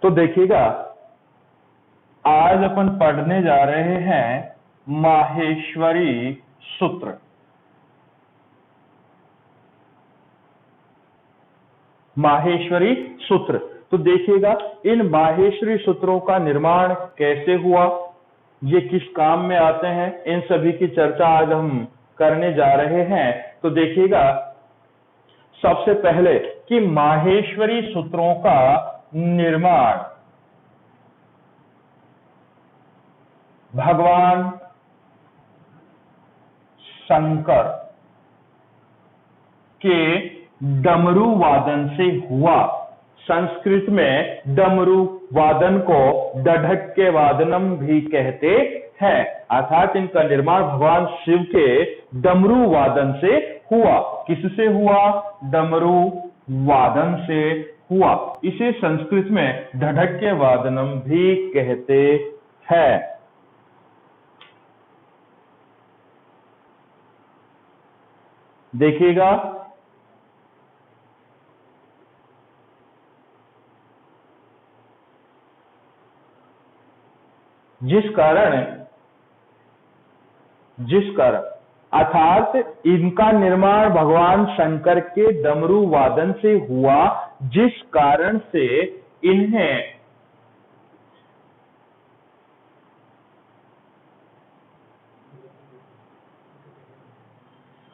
तो देखिएगा, आज अपन पढ़ने जा रहे हैं माहेश्वरी सूत्र। माहेश्वरी सूत्र। तो देखिएगा, इन माहेश्वरी सूत्रों का निर्माण कैसे हुआ, ये किस काम में आते हैं, इन सभी की चर्चा आज हम करने जा रहे हैं। तो देखिएगा, सबसे पहले कि माहेश्वरी सूत्रों का निर्माण भगवान शंकर के डमरू वादन से हुआ। संस्कृत में डमरू वादन को डढ़क्के वादनम भी कहते हैं, अर्थात इनका निर्माण भगवान शिव के डमरू वादन से हुआ। किससे हुआ? डमरू वादन से हुआ। इसे संस्कृत में डढ़क्के वादनम भी कहते हैं। देखिएगा, जिस कारण अर्थात इनका निर्माण भगवान शंकर के डमरू वादन से हुआ, जिस कारण से इन्हें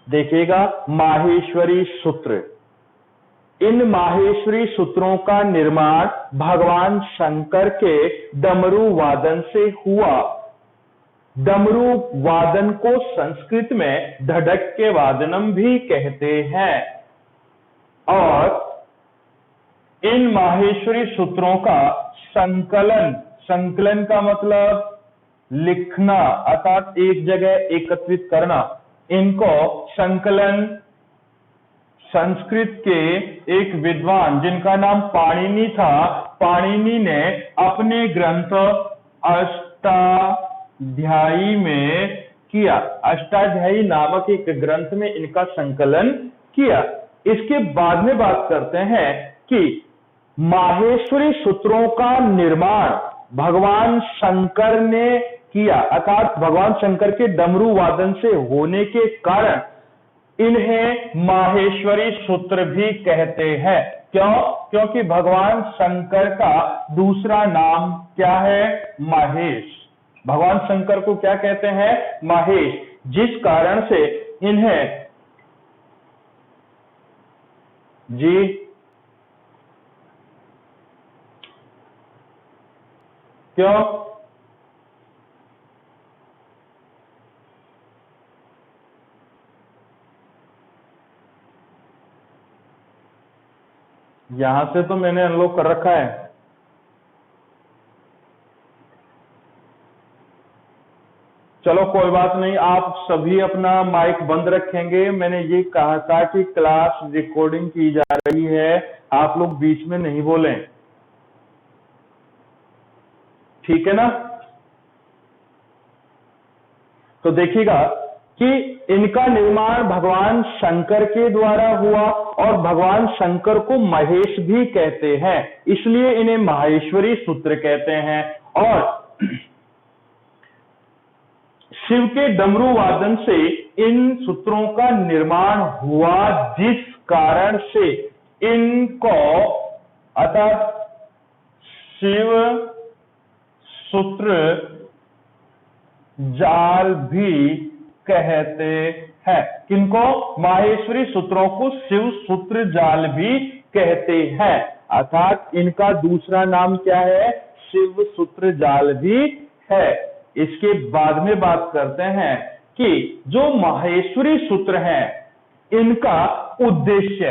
देखिएगा माहेश्वरी सूत्र। इन माहेश्वरी सूत्रों का निर्माण भगवान शंकर के डमरू वादन से हुआ। डमरू वादन को संस्कृत में ढढक्के वादनम भी कहते हैं। और इन माहेश्वरी सूत्रों का संकलन का मतलब लिखना, अर्थात एक जगह एकत्रित करना। इनको संकलन संस्कृत के एक विद्वान जिनका नाम पाणिनि था, पाणिनि ने अपने ग्रंथ अष्टाध्यायी में किया। अष्टाध्यायी नामक एक ग्रंथ में इनका संकलन किया। इसके बाद में बात करते हैं कि माहेश्वरी सूत्रों का निर्माण भगवान शंकर ने किया, अर्थात भगवान शंकर के डमरू वादन से होने के कारण इन्हें माहेश्वरी सूत्र भी कहते हैं। क्यों? क्योंकि भगवान शंकर का दूसरा नाम क्या है? महेश। भगवान शंकर को क्या कहते हैं? महेश। जिस कारण से इन्हें क्यों? यहां से तो मैंने अनलॉक कर रखा है। चलो कोई बात नहीं, आप सभी अपना माइक बंद रखेंगे। मैंने ये कहा था कि क्लास रिकॉर्डिंग की जा रही है, आप लोग बीच में नहीं बोलें, ठीक है ना? तो देखिएगा कि इनका निर्माण भगवान शंकर के द्वारा हुआ और भगवान शंकर को महेश भी कहते हैं, इसलिए इन्हें माहेश्वरी सूत्र कहते हैं। और शिव के डमरू वादन से इन सूत्रों का निर्माण हुआ, जिस कारण से इनको अर्थात शिव सूत्र जाल भी कहते हैं। किनको? माहेश्वरी सूत्रों को शिव सूत्र जाल भी कहते हैं, अर्थात इनका दूसरा नाम क्या है? शिव सूत्र जाल भी है। इसके बाद में बात करते हैं कि जो माहेश्वरी सूत्र हैं, इनका उद्देश्य,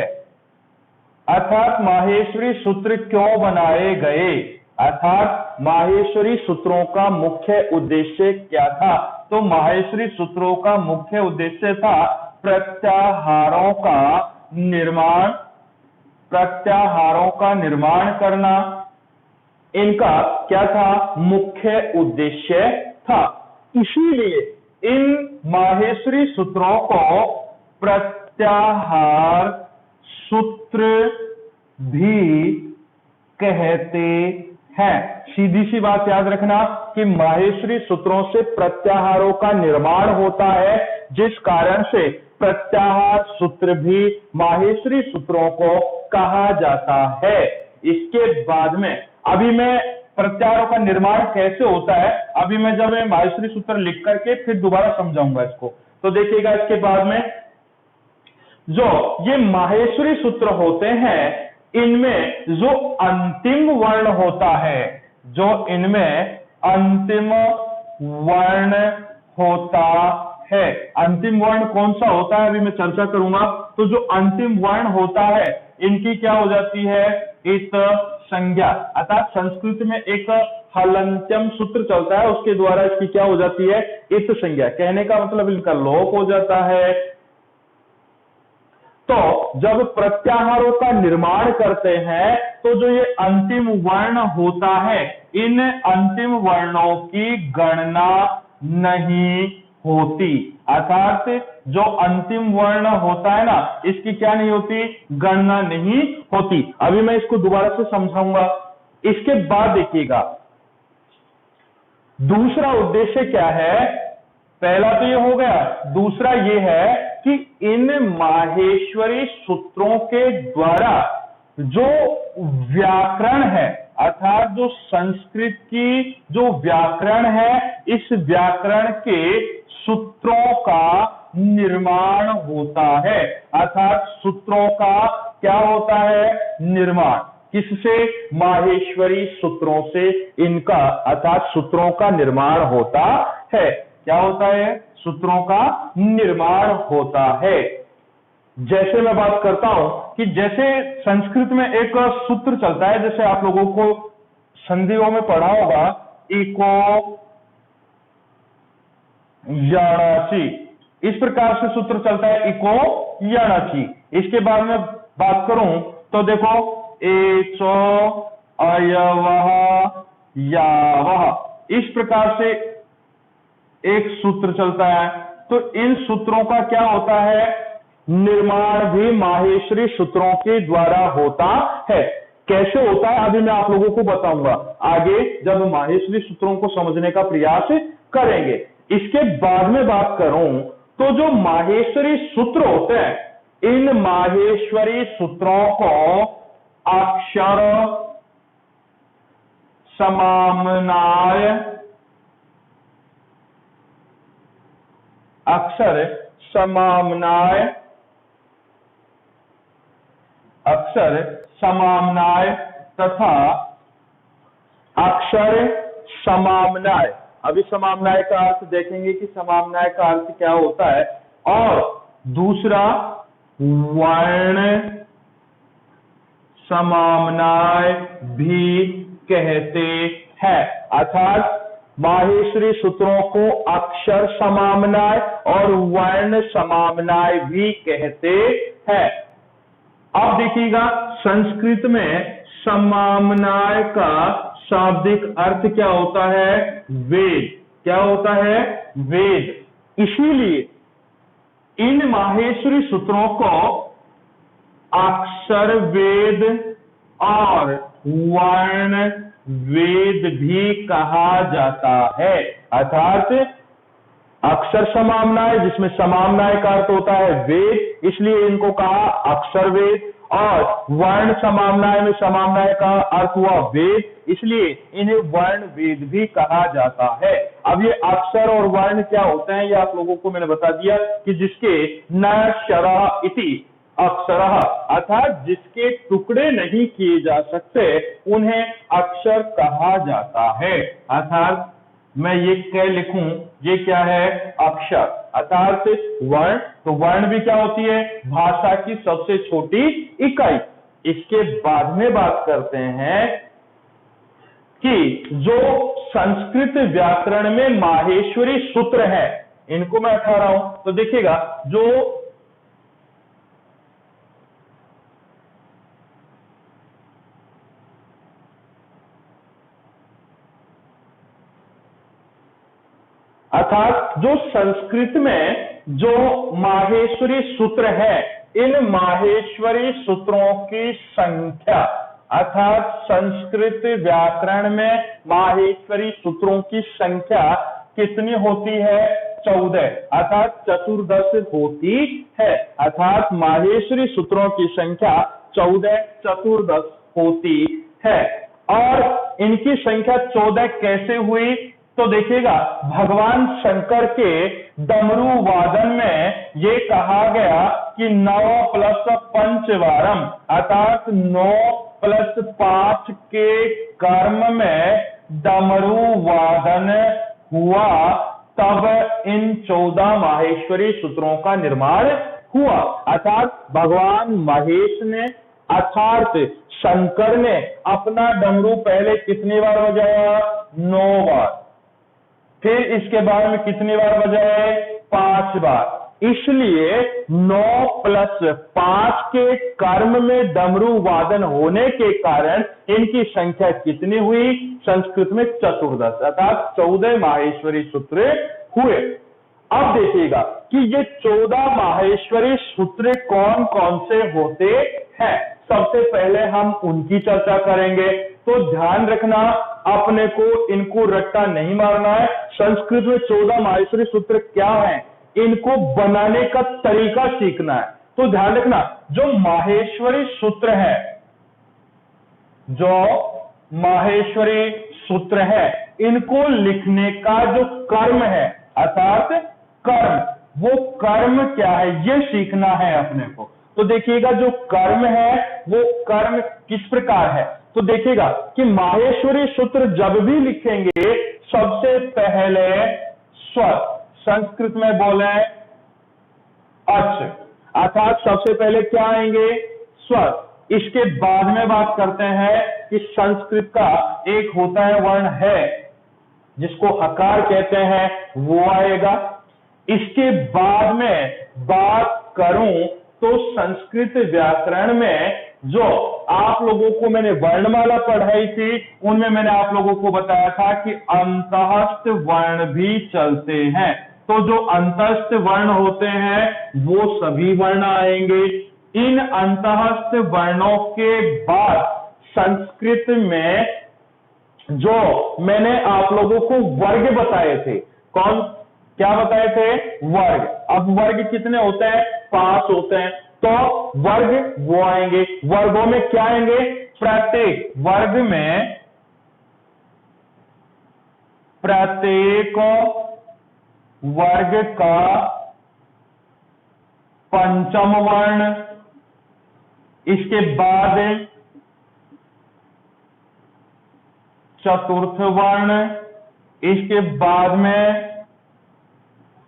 अर्थात माहेश्वरी सूत्र क्यों बनाए गए, अर्थात माहेश्वरी सूत्रों का मुख्य उद्देश्य क्या था? तो माहेश्वरी सूत्रों का मुख्य उद्देश्य था प्रत्याहारों का निर्माण करना। इनका क्या था? मुख्य उद्देश्य था। इसीलिए इन माहेश्वरी सूत्रों को प्रत्याहार सूत्र भी कहते हैं। सीधी सी बात याद रखना कि माहेश्वरी सूत्रों से प्रत्याहारों का निर्माण होता है, जिस कारण से प्रत्याहार सूत्र भी माहेश्वरी सूत्रों को कहा जाता है। इसके बाद में अभी मैं प्रत्याहारों का निर्माण कैसे होता है, अभी मैं जब माहेश्वरी सूत्र लिख करके फिर दोबारा समझाऊंगा इसको। तो देखिएगा इसके बाद में जो ये माहेश्वरी सूत्र होते हैं, इनमें जो अंतिम वर्ण होता है, जो इनमें अंतिम वर्ण होता है, अंतिम वर्ण कौन सा होता है अभी मैं चर्चा करूंगा। तो जो अंतिम वर्ण होता है इनकी क्या हो जाती है, इत संज्ञा। अर्थात संस्कृत में एक हलंत्यम सूत्र चलता है, उसके द्वारा इसकी क्या हो जाती है, इत संज्ञा। कहने का मतलब इनका लोप हो जाता है। तो जब प्रत्याहारों का निर्माण करते हैं तो जो ये अंतिम वर्ण होता है, इन अंतिम वर्णों की गणना नहीं होती। अर्थात जो अंतिम वर्ण होता है ना, इसकी क्या नहीं होती, गणना नहीं होती। अभी मैं इसको दोबारा से समझाऊंगा। इसके बाद देखिएगा दूसरा उद्देश्य क्या है। पहला तो ये हो गया, दूसरा ये है कि इन माहेश्वरी सूत्रों के द्वारा जो व्याकरण है, अर्थात जो संस्कृत की जो व्याकरण है, इस व्याकरण के सूत्रों का निर्माण होता है। अर्थात सूत्रों का क्या होता है, निर्माण। किससे, माहेश्वरी सूत्रों से इनका अर्थात सूत्रों का निर्माण होता है। क्या होता है, सूत्रों का निर्माण होता है। जैसे मैं बात करता हूं कि जैसे संस्कृत में एक सूत्र चलता है, जैसे आप लोगों को संधियों में पढ़ा होगा, इको यणाची, इस प्रकार से सूत्र चलता है, इको यणाची। इसके बाद में बात करूं तो देखो एचो अयवः यावः, इस प्रकार से एक सूत्र चलता है। तो इन सूत्रों का क्या होता है, निर्माण भी माहेश्वरी सूत्रों के द्वारा होता है। कैसे होता है अभी मैं आप लोगों को बताऊंगा आगे, जब माहेश्वरी सूत्रों को समझने का प्रयास करेंगे। इसके बाद में बात करूं तो जो माहेश्वरी सूत्र होते हैं, इन माहेश्वरी सूत्रों को अक्षर समाम्नाय, अक्षर समाम्नाय, अक्षर समाम्नाय तथा अक्षर समाम्नाय। अभी समाम्नाय का अर्थ देखेंगे कि समाम्नाय का अर्थ क्या होता है। और दूसरा वर्ण समाम्नाय भी कहते हैं। अर्थात माहेश्वरी सूत्रों को अक्षर समाम्नाय और वर्ण समाम्नाय भी कहते हैं। अब देखिएगा संस्कृत में समाम्नाय का शाब्दिक अर्थ क्या होता है, वेद। क्या होता है, वेद। इसीलिए इन माहेश्वरी सूत्रों को अक्षर वेद और वर्ण वेद भी कहा जाता है। अर्थात अक्षर समाम्नाय, जिसमें समाम्नाय का अर्थ होता है वेद, इसलिए इनको कहा अक्षर वेद। और वर्ण समाम्नाय में समाम्नाय का अर्थ हुआ वेद, इसलिए इन्हें वर्ण वेद भी कहा जाता है। अब ये अक्षर और वर्ण क्या होते हैं, ये आप लोगों को मैंने बता दिया कि जिसके न शरः इति अक्षरः, अर्थात जिसके टुकड़े नहीं किए जा सकते उन्हें अक्षर कहा जाता है। अर्थात मैं ये क्या लिखूं, ये क्या है, अक्षर। अर्थात वर्ण, तो वर्ण भी क्या होती है, भाषा की सबसे छोटी इकाई। इसके बाद में बात करते हैं कि जो संस्कृत व्याकरण में माहेश्वरी सूत्र है, इनको मैं उठा रहा हूं। तो देखिएगा जो अर्थात जो संस्कृत में जो माहेश्वरी सूत्र है, इन माहेश्वरी सूत्रों की संख्या अर्थात संस्कृत व्याकरण में माहेश्वरी सूत्रों की संख्या कितनी होती है? 14, अर्थात चतुर्दश होती है। अर्थात माहेश्वरी सूत्रों की संख्या 14 चतुर्दश होती है। और इनकी संख्या 14 कैसे हुई? तो देखिएगा, भगवान शंकर के डमरू वादन में ये कहा गया कि 9 प्लस पंचवारम, अर्थात 9 प्लस 5 के कर्म में डमरू वादन हुआ, तब इन 14 माहेश्वरी सूत्रों का निर्माण हुआ। अर्थात भगवान महेश ने, अर्थात शंकर ने अपना डमरू पहले कितनी बार बजाया? 9 बार। फिर इसके बाद में कितनी बार बजाए? 5 बार। इसलिए 9 प्लस 5 के कर्म में डमरू वादन होने के कारण इनकी संख्या कितनी हुई? संस्कृत में चतुर्दश, अर्थात 14 माहेश्वरी सूत्र हुए। अब देखिएगा कि ये 14 माहेश्वरी सूत्र कौन कौन से होते हैं। सबसे पहले हम उनकी चर्चा करेंगे, तो ध्यान रखना, अपने को इनको रट्टा नहीं मारना है। संस्कृत में 14 माहेश्वरी सूत्र क्या हैं, इनको बनाने का तरीका सीखना है। तो ध्यान रखना, जो माहेश्वरी सूत्र है, जो माहेश्वरी सूत्र है, इनको लिखने का जो कर्म है, अर्थात कर्म, वो कर्म क्या है, ये सीखना है अपने को। तो देखिएगा, जो कर्म है वो कर्म किस प्रकार है। तो देखिएगा कि माहेश्वरी सूत्र जब भी लिखेंगे, सबसे पहले स्वर, संस्कृत में बोले अच, अर्थात सबसे पहले क्या आएंगे? स्वर। इसके बाद में बात करते हैं कि संस्कृत का एक होता है वर्ण है, जिसको हकार कहते हैं, वो आएगा। इसके बाद में बात करूं तो संस्कृत व्याकरण में जो आप लोगों को मैंने वर्णमाला पढ़ाई थी, उनमें मैंने आप लोगों को बताया था कि अंतःस्थ वर्ण भी चलते हैं। तो जो अंतःस्थ वर्ण होते हैं वो सभी वर्ण आएंगे। इन अंतःस्थ वर्णों के बाद संस्कृत में जो मैंने आप लोगों को वर्ग बताए थे, कौन क्या बताए थे? वर्ग। अब वर्ग कितने होते हैं? 5 होते हैं। तो वर्ग वो आएंगे। वर्गों में क्या आएंगे? प्रत्येक वर्ग में प्रत्येक वर्ग का पंचम वर्ण, इसके बाद चतुर्थ वर्ण, इसके बाद में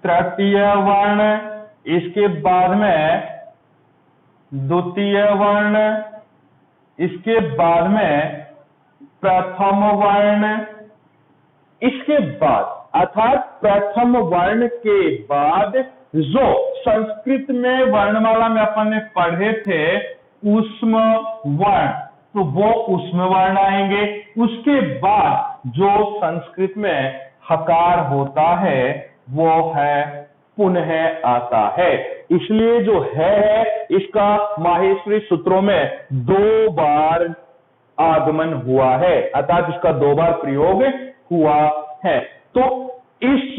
तृतीय वर्ण, इसके बाद में द्वितीय वर्ण, इसके बाद में प्रथम वर्ण, इसके बाद, अर्थात प्रथम वर्ण के बाद जो संस्कृत में वर्णमाला में अपन ने पढ़े थे ऊष्म वर्ण, तो वो ऊष्म वर्ण आएंगे। उसके बाद जो संस्कृत में हकार होता है वो है पुनः आता है। इसलिए जो है इसका माहेश्वरी सूत्रों में 2 बार आगमन हुआ है, अर्थात इसका 2 बार प्रयोग हुआ है। तो इस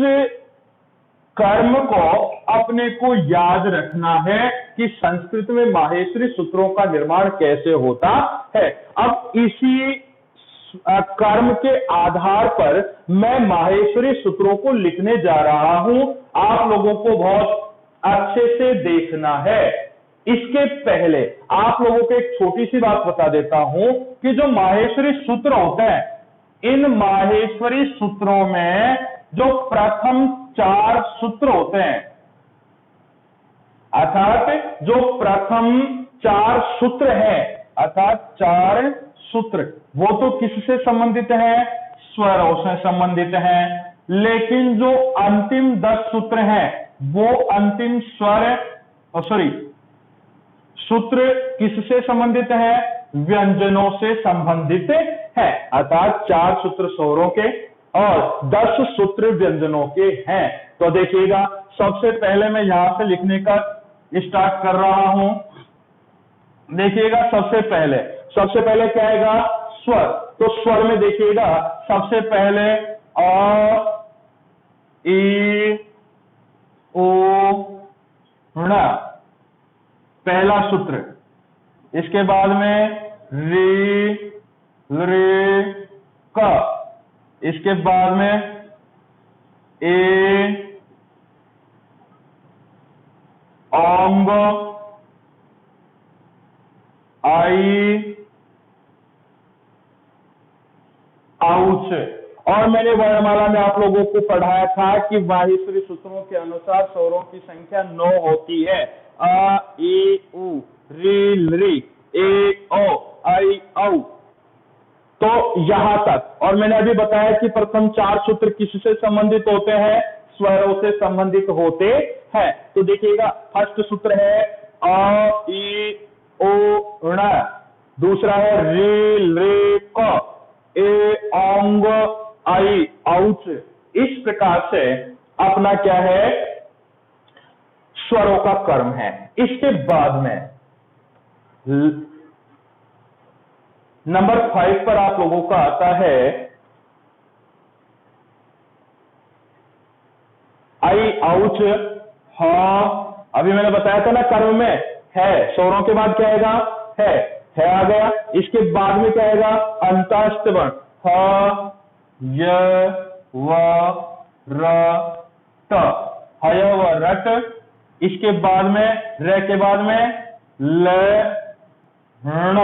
कर्म को अपने को याद रखना है कि संस्कृत में माहेश्वरी सूत्रों का निर्माण कैसे होता है। अब इसी कर्म के आधार पर मैं माहेश्वरी सूत्रों को लिखने जा रहा हूं, आप लोगों को बहुत अच्छे से देखना है। इसके पहले आप लोगों को एक छोटी सी बात बता देता हूं कि जो माहेश्वरी सूत्र होते हैं, इन माहेश्वरी सूत्रों में जो प्रथम 4 सूत्र होते हैं, अर्थात जो प्रथम 4 सूत्र हैं, अर्थात 4 सूत्र, वो तो किससे संबंधित है? स्वरों से संबंधित हैं। लेकिन जो अंतिम 10 सूत्र हैं वो अंतिम स्वर, सूत्र किससे संबंधित है? व्यंजनों से संबंधित है। अर्थात 4 सूत्र स्वरों के और 10 सूत्र व्यंजनों के हैं। तो देखिएगा, सबसे पहले मैं यहां से लिखने का स्टार्ट कर रहा हूं। देखिएगा, सबसे पहले सबसे पहले क्या आएगा? स्वर। तो स्वर में देखिएगा सबसे पहले अ, ई, ओ, ण, पहला सूत्र। इसके बाद में री, रे, क। इसके बाद में ए, औंग, आई, आउच। और मैंने वर्णमाला में आप लोगों को पढ़ाया था कि माहेश्वरी सूत्रों के अनुसार स्वरों की संख्या 9 होती है। अ, ई, उ, री, री, ए, ओ, आई, औ। तो यहां तक। और मैंने अभी बताया कि प्रथम 4 सूत्र किससे संबंधित होते हैं? स्वरों से संबंधित होते हैं। तो देखिएगा फर्स्ट सूत्र है अ, ई, ओ, ण। दूसरा है रे, रे, क, ए, औंग, आई, औच। इस प्रकार से अपना क्या है? स्वरों का कर्म है। इसके बाद में नंबर 5 पर आप लोगों का आता है आई, आउच, हा। अभी मैंने बताया था ना कर्म में है, स्वरों के बाद क्या आएगा? है आ गया। इसके बाद में क्या आएगा? अंतस्थ वर्ण ह, य, व, र, ट, हय व रट। इसके बाद में र के बाद में ल, ण,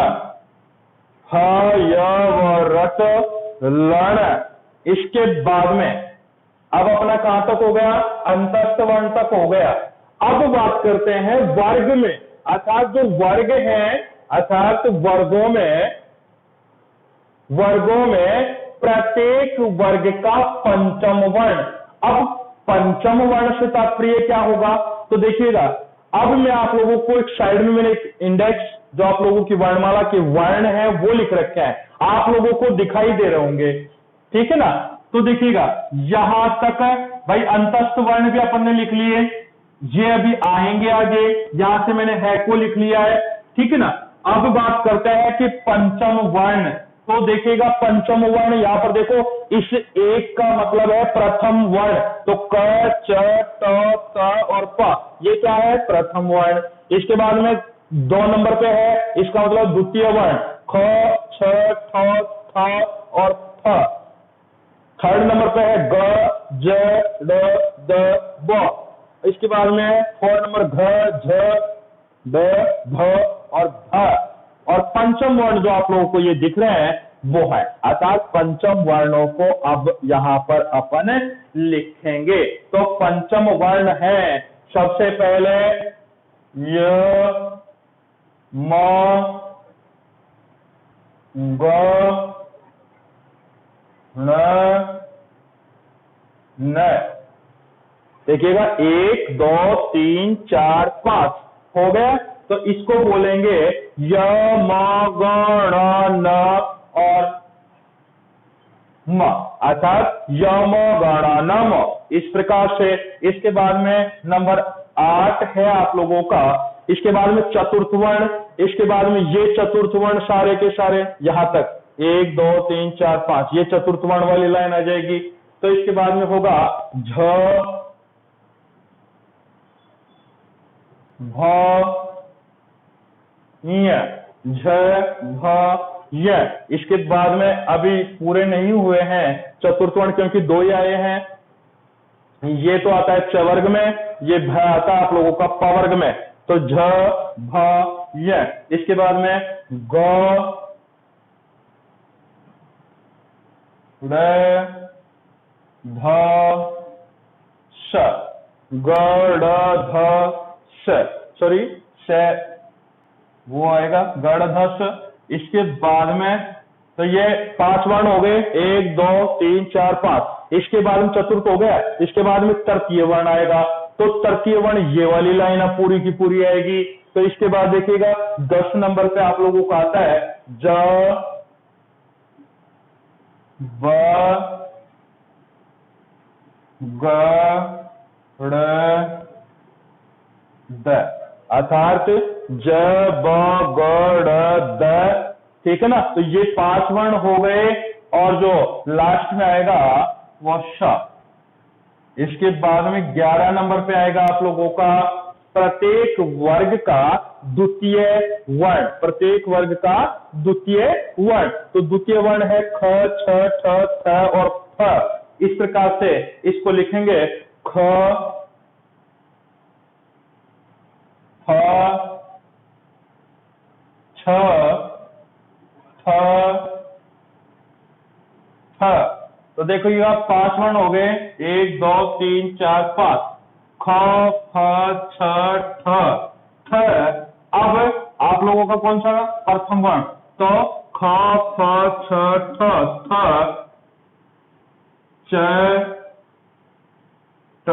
ह, य, व, रट, लण। इसके बाद में अब अपना कहां तक हो गया? अंतस्थ वर्ण तक हो गया। अब बात करते हैं वर्ग में, अर्थात जो वर्ग है, अर्थात वर्गों में प्रत्येक वर्ग का पंचम वर्ण। अब पंचम वर्ण से तात्पर्य क्या होगा? तो देखिएगा अब मैं आप लोगों को एक साइड में मैंने एक इंडेक्स जो आप लोगों की वर्णमाला के वर्ण है वो लिख रखे हैं, आप लोगों को दिखाई दे रहे होंगे, ठीक है ना? तो देखिएगा यहां तक भाई अंतस्थ वर्ण भी अपन ने लिख लिए, ये अभी आएंगे आगे, यहां से मैंने है को लिख लिया है, ठीक है ना? अब बात करते हैं कि पंचम वर्ण। तो देखिएगा पंचम वर्ण यहां पर देखो, इस एक का मतलब है प्रथम वर्ण। तो क, च, ट, त और प, ये क्या है? प्रथम वर्ण। इसके बाद में 2 नंबर पे है, इसका मतलब द्वितीय वर्ण ख, छ, ठ, थ और थ। थर्ड नंबर पे है ग, ज, ड, द, ब। इसके बाद में 4 नंबर घ, झ, ड, भ और ध। और पंचम वर्ण जो आप लोगों को ये दिख रहे हैं वो है, अर्थात पंचम वर्णों को अब यहां पर अपन लिखेंगे। तो पंचम वर्ण है सबसे पहले य, म, ग, न, न। देखिएगा 1 2 3 4 5 हो गया। तो इसको बोलेंगे य, म, ग, ण, न और म, अर्थात यम, गण, नम। इस प्रकार से इसके बाद में नंबर 8 है आप लोगों का, इसके बाद में चतुर्थ वर्ण, इसके बाद में ये चतुर्थ वर्ण सारे के सारे यहां तक 1 2 3 4 5 ये चतुर्थ वर्ण वाली लाइन आ जाएगी। तो इसके बाद में होगा झ, भ, य, झ, भ, य। इसके बाद में अभी पूरे नहीं हुए हैं चतुर्थ वर्ण, क्योंकि 2 ही आए हैं। ये तो आता है च वर्ग में, ये भ आता है आप लोगों का प वर्ग में। तो झ, भ, य। इसके बाद में ग, ड़, ध, स, ग, ड़, ध, स, सॉरी स वो आएगा गढ़ धस। इसके बाद में तो ये 5 वर्ण हो गए, 1 2 3 4 5। इसके बाद में चतुर्थ हो गया, इसके बाद में तृतीय वर्ण आएगा। तो तृतीय वर्ण ये वाली लाइन अब पूरी की पूरी आएगी। तो इसके बाद देखिएगा 10 नंबर पे आप लोगों को आता है ज, ब, ग, ड़, द, अर्थात ज, ब, ग, ड़, द, ठीक है ना। तो ये 5 वर्ण हो गए और जो लास्ट में आएगा वो श। इसके बाद में 11 नंबर पे आएगा आप लोगों का प्रत्येक वर्ग का द्वितीय वर्ण, प्रत्येक वर्ग का द्वितीय वर्ण। तो द्वितीय वर्ण है ख, छ, ठ, थ और फ। इस प्रकार से इसको लिखेंगे ख, फ, छ, थ, थ। तो देखिएगा 5 वर्ण हो गए, 1 2 3 4 5, ख, फ, छ, ठ, थ। अब आप लोगों का कौन सा प्रथम वर्ण, तो ख, फ, छ, ठ, थ, च, ट,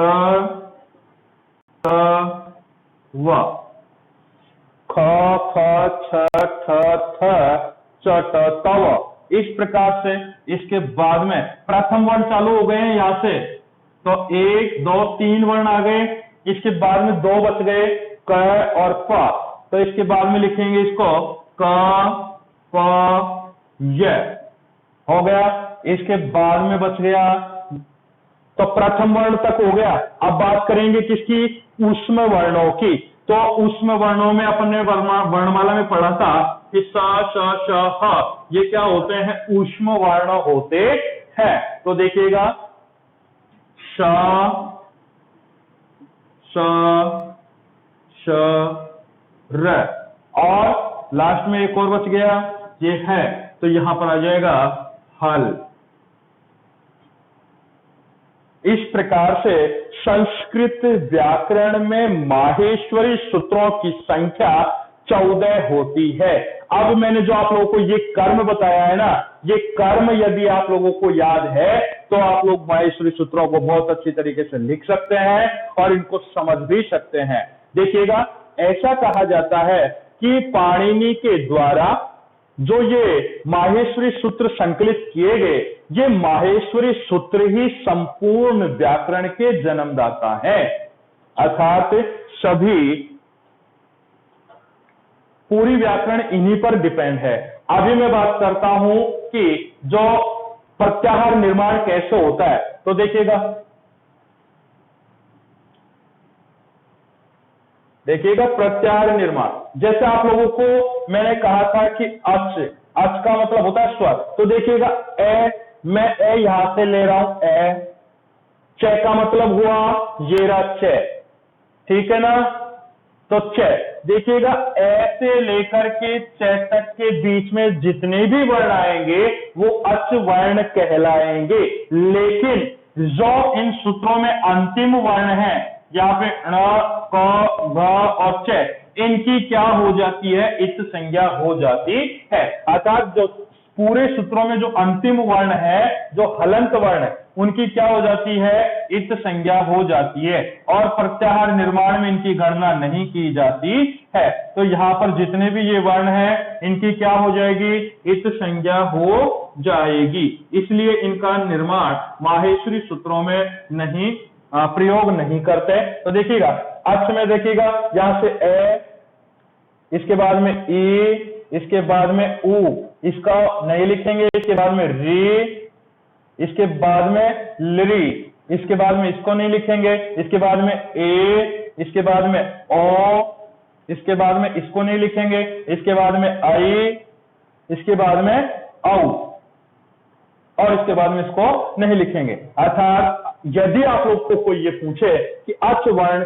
त, व। ख, फ, छ, ठ, थ, च, ट, त, व। इस प्रकार से इसके बाद में प्रथम वर्ण चालू हो गए हैं यहां से, तो 1 2 3 वर्ण आ गए, इसके बाद में 2 बच गए क और फ। तो इसके बाद में लिखेंगे इसको क, प, य हो गया। इसके बाद में बच गया, तो प्रथम वर्ण तक हो गया। अब बात करेंगे किसकी, ऊष्म वर्णों की। तो ऊष्म वर्णों में अपने वर्णमाला में पढ़ा था कि सा, श, श, ह, ये क्या होते हैं, ऊष्म वर्ण होते हैं। तो देखिएगा श, स, श, र, और लास्ट में एक और बच गया ये है, तो यहां पर आ जाएगा हल। इस प्रकार से संस्कृत व्याकरण में माहेश्वरी सूत्रों की संख्या 14 होती है। अब मैंने जो आप लोगों को ये कर्म बताया है ना, ये कर्म यदि आप लोगों को याद है तो आप लोग माहेश्वरी सूत्रों को बहुत अच्छी तरीके से लिख सकते हैं और इनको समझ भी सकते हैं। देखिएगा, ऐसा कहा जाता है कि पाणिनि के द्वारा जो ये माहेश्वरी सूत्र संकलित किए गए, ये माहेश्वरी सूत्र ही संपूर्ण व्याकरण के जन्मदाता हैं। अर्थात सभी पूरी व्याकरण इन्हीं पर डिपेंड है। अभी मैं बात करता हूं कि जो प्रत्याहार निर्माण कैसे होता है, तो देखिएगा प्रत्याहार निर्माण, जैसे आप लोगों को मैंने कहा था कि अच का मतलब होता है स्वर। तो देखिएगा ए, मैं ए यहां से ले रहा हूं ए, च का मतलब हुआ ये रहा च, ठीक है ना। तो च, देखिएगा ए से लेकर के च तक के बीच में जितने भी वर्ण आएंगे वो अच वर्ण कहलाएंगे। लेकिन जो इन सूत्रों में अंतिम वर्ण है, यहाँ पे ण, क, ग और च, इनकी क्या हो जाती है, इत संज्ञा हो जाती है। अर्थात जो पूरे सूत्रों में जो अंतिम वर्ण है, जो हलंत वर्ण है, उनकी क्या हो जाती है, इत संज्ञा हो जाती है, और प्रत्याहार निर्माण में इनकी गणना नहीं की जाती है। तो यहां पर जितने भी ये वर्ण हैं, इनकी क्या हो जाएगी, इत संज्ञा हो जाएगी। इसलिए इनका निर्माण माहेश्वरी सूत्रों में नहीं प्रयोग नहीं करते। तो देखिएगा अक्ष में देखिएगा यहां से ए, इसके बाद में ई, इसके बाद में उ, इसका नहीं लिखेंगे, इसके बाद में री, इसके बाद में लिरी, इसके बाद में इसको नहीं लिखेंगे, इसके बाद में ए, इसके बाद में ओ, इसके बाद में इसको नहीं लिखेंगे, इसके बाद में आई, इसके बाद में औ, और इसके बाद में इसको नहीं लिखेंगे। अर्थात यदि आप लोग को कोई ये पूछे कि अच वर्ण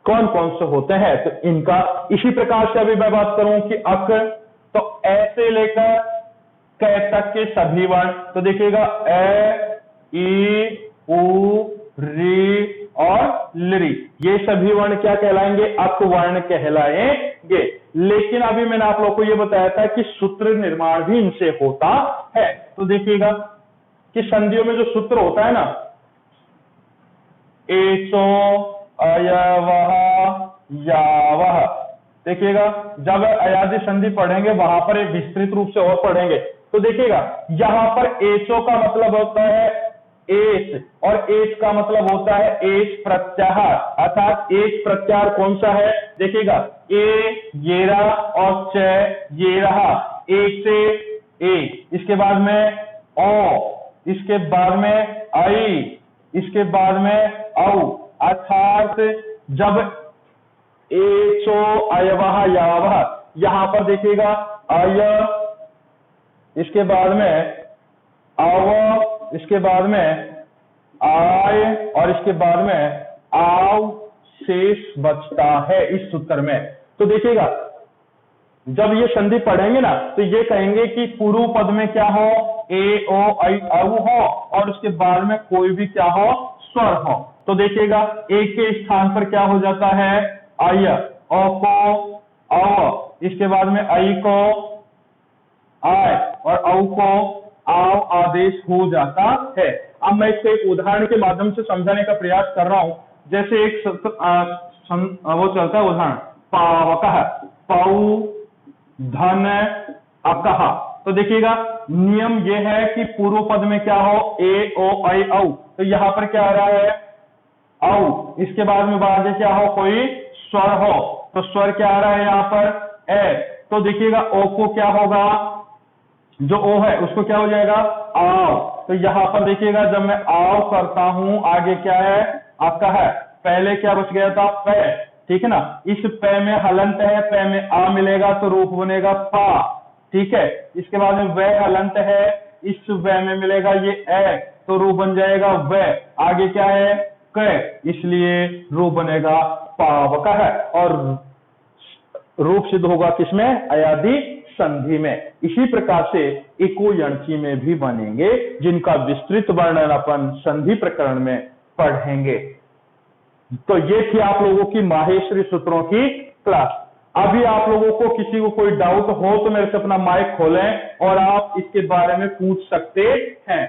कौन कौन से होते हैं, तो इनका इसी प्रकार से अभी मैं बात करूं कि अक, तो ऐसे लेकर क तक के सभी वर्ण। तो देखिएगा ए, ई, उ, री और लिरी, ये सभी वर्ण क्या कहलाएंगे, अक वर्ण कहलाएंगे। लेकिन अभी मैंने आप लोग को ये बताया था कि सूत्र निर्माण भी इनसे होता है। तो देखिएगा कि संधियों में जो सूत्र होता है ना, एचो, अयवः, यावः, देखिएगा जब अयादि संधि पढ़ेंगे वहां पर एक विस्तृत रूप से और पढ़ेंगे। तो देखिएगा यहां पर एचो का मतलब होता है एच, और एच का मतलब होता है एच प्रत्याहार। अर्थात एच प्रत्याहार कौन सा है, देखिएगा ए ये रहा और च ये रहा, एक से ए, इसके बाद में ओ, इसके बाद में आई, इसके बाद में औ, अर्थात जब एचो अयवह यावह, यहां पर देखिएगा अय, इसके बाद में अव, इसके बाद में आय और इसके बाद में आव शेष बचता है इस सूत्र में। तो देखिएगा जब ये संधि पढ़ेंगे ना तो ये कहेंगे कि पूर्व पद में क्या हो, ए ओ ऐ औ हो और उसके बाद में कोई भी क्या हो, स्वर हो। तो देखिएगा एक के स्थान पर क्या हो जाता है, अय, ओ को औ, इसके बाद में ऐ को आय और औ को आव आदेश हो जाता है। अब मैं इसको एक उदाहरण के माध्यम से समझाने का प्रयास कर रहा हूं। जैसे एक वो चलता है उदाहरण, पावकः, पौ धन अकह। तो देखिएगा नियम यह है कि पूर्व पद में क्या हो, ए ओ ऐ औ, तो यहां पर क्या आ रहा है, औ, इसके बाद में आगे क्या हो, कोई स्वर हो, तो स्वर क्या आ रहा है यहां पर, ए। तो देखिएगा ओ को क्या होगा, जो ओ है उसको क्या हो जाएगा, आओ। तो यहां पर देखिएगा जब मैं आओ करता हूं आगे क्या है, अकह है, पहले क्या बच गया था, पै, ठीक है ना। इस पै में हलंत है, पै में आ मिलेगा तो रूप बनेगा पा, ठीक है। इसके बाद में वै हलंत है, इस वै में मिलेगा ये ए तो रूप बन जाएगा वै, आगे क्या है कै, इसलिए रूप बनेगा पावकः और रूप सिद्ध होगा किसमें, अयादि संधि में। इसी प्रकार से इको यणची में भी बनेंगे जिनका विस्तृत वर्णन अपन संधि प्रकरण में पढ़ेंगे। तो ये थी आप लोगों की माहेश्वरी सूत्रों की क्लास। अभी आप लोगों को किसी को कोई डाउट हो तो मेरे से अपना माइक खोलें और आप इसके बारे में पूछ सकते हैं।